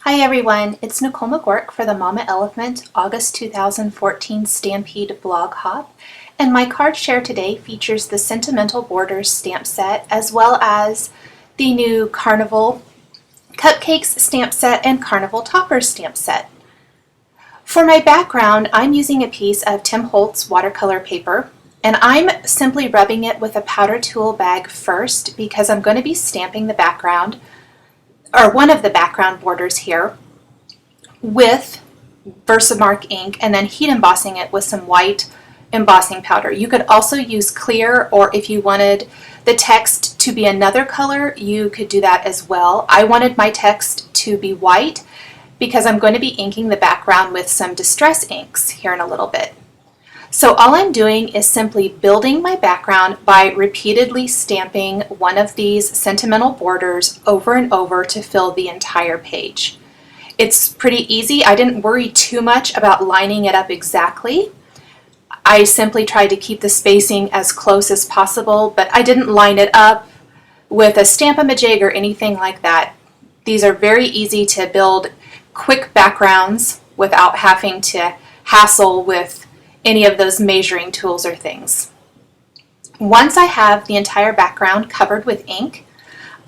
Hi everyone, it's Nicole McGurk for the Mama Elephant August 2014 Stampede blog hop, and my card share today features the Sentimental Borders stamp set as well as the new Carnival Cupcakes stamp set and Carnival Toppers stamp set. For my background, I'm using a piece of Tim Holtz watercolor paper, and I'm simply rubbing it with a powder tool bag first because I'm going to be stamping the background or one of the background borders here with Versamark ink and then heat embossing it with some white embossing powder. You could also use clear, or if you wanted the text to be another color, you could do that as well. I wanted my text to be white because I'm going to be inking the background with some distress inks here in a little bit. So all I'm doing is simply building my background by repeatedly stamping one of these sentimental borders over and over to fill the entire page. It's pretty easy. I didn't worry too much about lining it up exactly. I simply tried to keep the spacing as close as possible, but I didn't line it up with a Stamp-a-ma-jig or anything like that. These are very easy to build quick backgrounds without having to hassle with any of those measuring tools or things. Once I have the entire background covered with ink,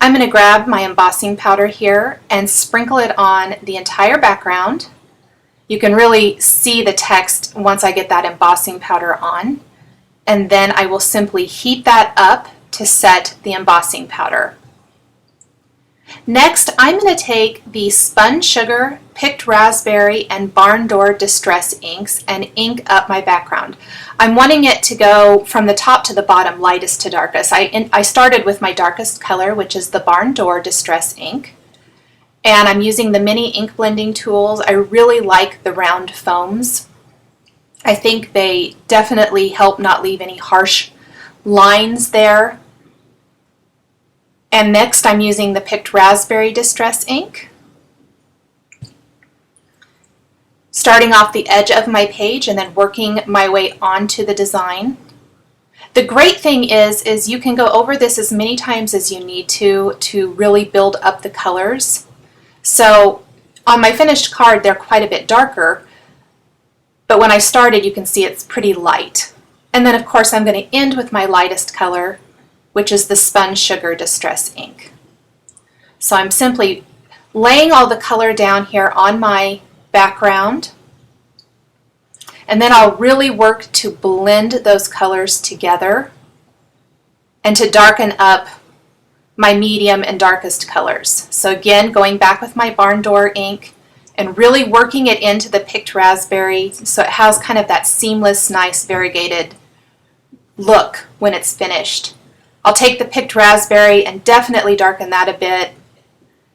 I'm going to grab my embossing powder here and sprinkle it on the entire background. You can really see the text once I get that embossing powder on, and then I will simply heat that up to set the embossing powder. Next, I'm going to take the Spun Sugar, Picked Raspberry, and Barn Door Distress inks and ink up my background. I'm wanting it to go from the top to the bottom, lightest to darkest. I started with my darkest color, which is the Barn Door Distress ink, and I'm using the mini ink blending tools. I really like the round foams. I think they definitely help not leave any harsh lines there. And next I'm using the Picked Raspberry Distress ink, starting off the edge of my page and then working my way onto the design. The great thing is you can go over this as many times as you need to really build up the colors. So on my finished card they're quite a bit darker, but when I started you can see it's pretty light. And then of course I'm going to end with my lightest color, which is the Spun Sugar Distress ink. So I'm simply laying all the color down here on my background, and then I'll really work to blend those colors together and to darken up my medium and darkest colors. So again, going back with my Barn Door ink and really working it into the Picked Raspberry so it has kind of that seamless, nice, variegated look when it's finished. I'll take the Picked Raspberry and definitely darken that a bit.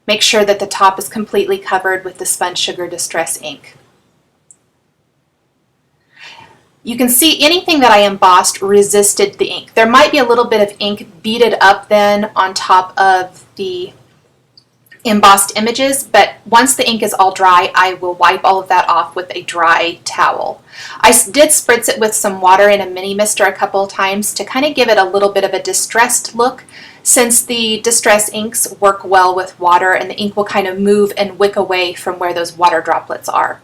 Make sure that the top is completely covered with the Spun Sugar Distress ink. You can see anything that I embossed resisted the ink. There might be a little bit of ink beaded up then on top of the embossed images, but once the ink is all dry, I will wipe all of that off with a dry towel. I did spritz it with some water in a mini mister a couple of times to kind of give it a little bit of a distressed look, since the distress inks work well with water and the ink will kind of move and wick away from where those water droplets are.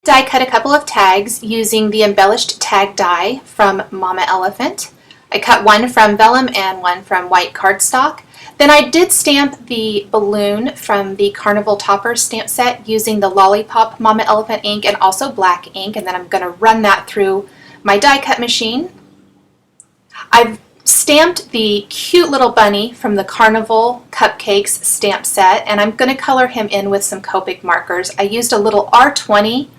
Die cut a couple of tags using the embellished tag die from Mama Elephant. I cut one from vellum and one from white cardstock. Then I did stamp the balloon from the Carnival Toppers stamp set using the Lollipop Mama Elephant ink and also black ink, and then I'm going to run that through my die cut machine. I've stamped the cute little bunny from the Carnival Cupcakes stamp set, and I'm going to color him in with some Copic markers. I used a little R20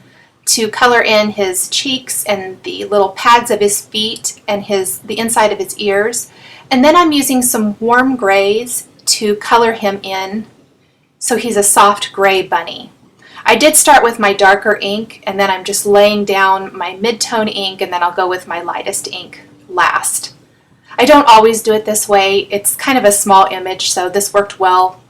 to color in his cheeks and the little pads of his feet and the inside of his ears. And then I'm using some warm grays to color him in so he's a soft gray bunny. I did start with my darker ink, and then I'm just laying down my mid-tone ink, and then I'll go with my lightest ink last. I don't always do it this way. It's kind of a small image, so this worked well.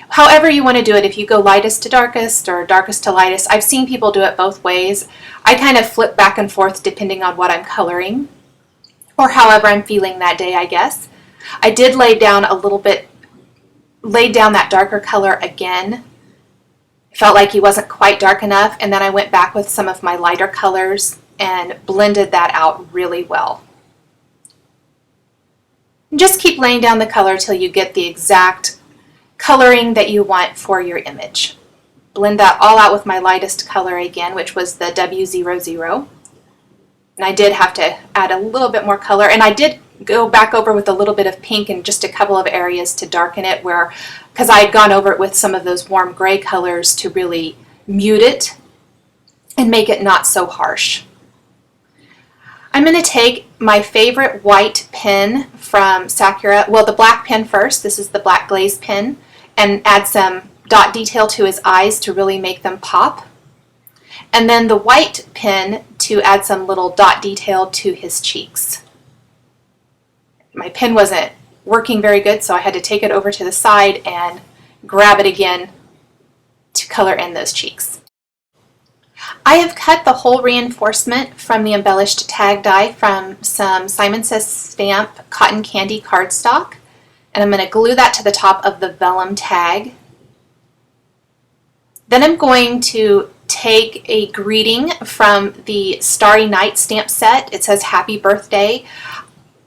However you want to do it, if you go lightest to darkest or darkest to lightest, I've seen people do it both ways. I kind of flip back and forth depending on what I'm coloring, or however I'm feeling that day, I guess. I did lay down a little bit laid down that darker color again. Felt like he wasn't quite dark enough, and then I went back with some of my lighter colors and blended that out really well. Just keep laying down the color till you get the exact coloring that you want for your image. Blend that all out with my lightest color again, which was the W00. And I did have to add a little bit more color, and I did go back over with a little bit of pink in just a couple of areas to darken it, because I had gone over it with some of those warm gray colors to really mute it and make it not so harsh. I'm going to take my favorite white pen from Sakura, well, the black pen first, this is the black glaze pen, and add some dot detail to his eyes to really make them pop. And then the white pen to add some little dot detail to his cheeks. My pen wasn't working very good, so I had to take it over to the side and grab it again to color in those cheeks. I have cut the whole reinforcement from the embellished tag die from some Simon Says Stamp cotton candy cardstock, and I'm going to glue that to the top of the vellum tag. Then I'm going to take a greeting from the Starry Night stamp set. It says Happy Birthday.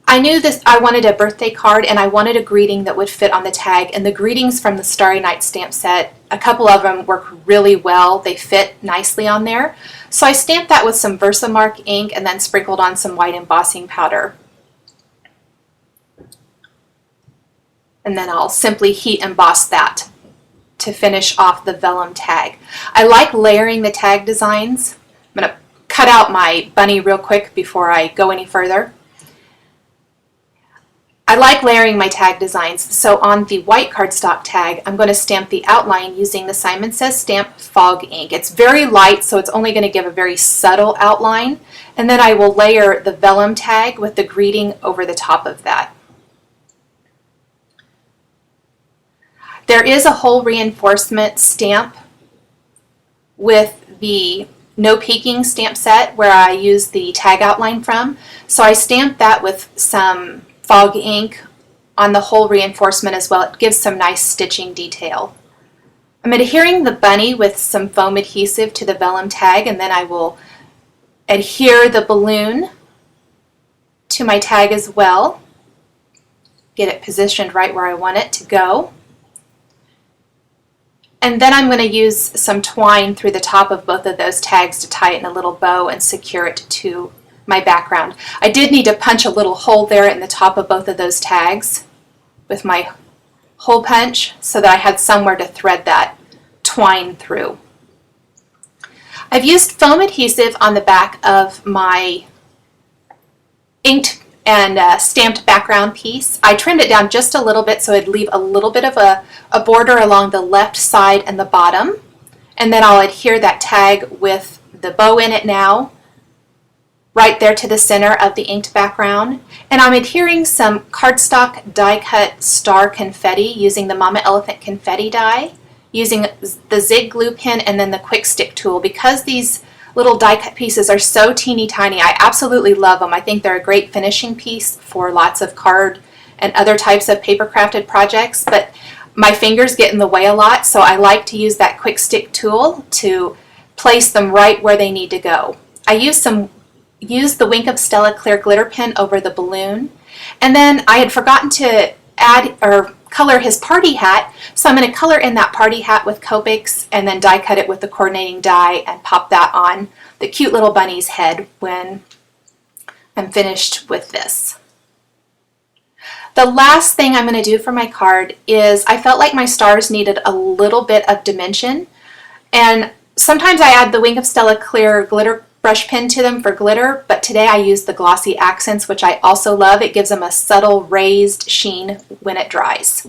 I knew I wanted a birthday card, and I wanted a greeting that would fit on the tag, and the greetings from the Starry Night stamp set, a couple of them work really well. They fit nicely on there. So I stamped that with some Versamark ink and then sprinkled on some white embossing powder. And then I'll simply heat emboss that to finish off the vellum tag. I like layering the tag designs. I'm going to cut out my bunny real quick before I go any further. I like layering my tag designs, so on the white cardstock tag, I'm going to stamp the outline using the Simon Says Stamp Fog ink. It's very light, so it's only going to give a very subtle outline, and then I will layer the vellum tag with the greeting over the top of that. There is a whole reinforcement stamp with the No Peeking stamp set where I use the tag outline from, so I stamped that with some fog ink on the whole reinforcement as well. It gives some nice stitching detail. I'm adhering the bunny with some foam adhesive to the vellum tag, and then I will adhere the balloon to my tag as well. Get it positioned right where I want it to go. And then I'm going to use some twine through the top of both of those tags to tie it in a little bow and secure it to my background. I did need to punch a little hole there in the top of both of those tags with my hole punch so that I had somewhere to thread that twine through. I've used foam adhesive on the back of my inked and stamped background piece. I trimmed it down just a little bit so it'd leave a little bit of a border along the left side and the bottom, and then I'll adhere that tag with the bow in it now right there to the center of the inked background. And I'm adhering some cardstock die cut star confetti using the Mama Elephant confetti die, using the Zig glue pen and then the quick stick tool. Because these little die cut pieces are so teeny tiny, I absolutely love them. I think they're a great finishing piece for lots of card and other types of paper crafted projects, but my fingers get in the way a lot, so I like to use that quick stick tool to place them right where they need to go. I use the Wink of Stella clear glitter pen over the balloon, and then I had forgotten to add or color his party hat, so I'm going to color in that party hat with Cupcakes and then die cut it with the coordinating die and pop that on the cute little bunny's head when I'm finished with this. The last thing I'm going to do for my card is I felt like my stars needed a little bit of dimension, and sometimes I add the Wink of Stella clear glitter brush pen to them for glitter, but today I use the glossy accents, which I also love. It gives them a subtle raised sheen when it dries.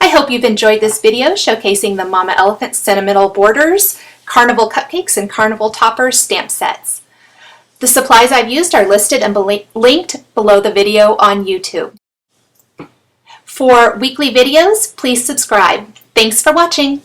I hope you've enjoyed this video showcasing the Mama Elephant Sentimental Borders, Carnival Cupcakes, and Carnival Toppers stamp sets. The supplies I've used are listed and linked below the video on YouTube. For weekly videos, please subscribe. Thanks for watching.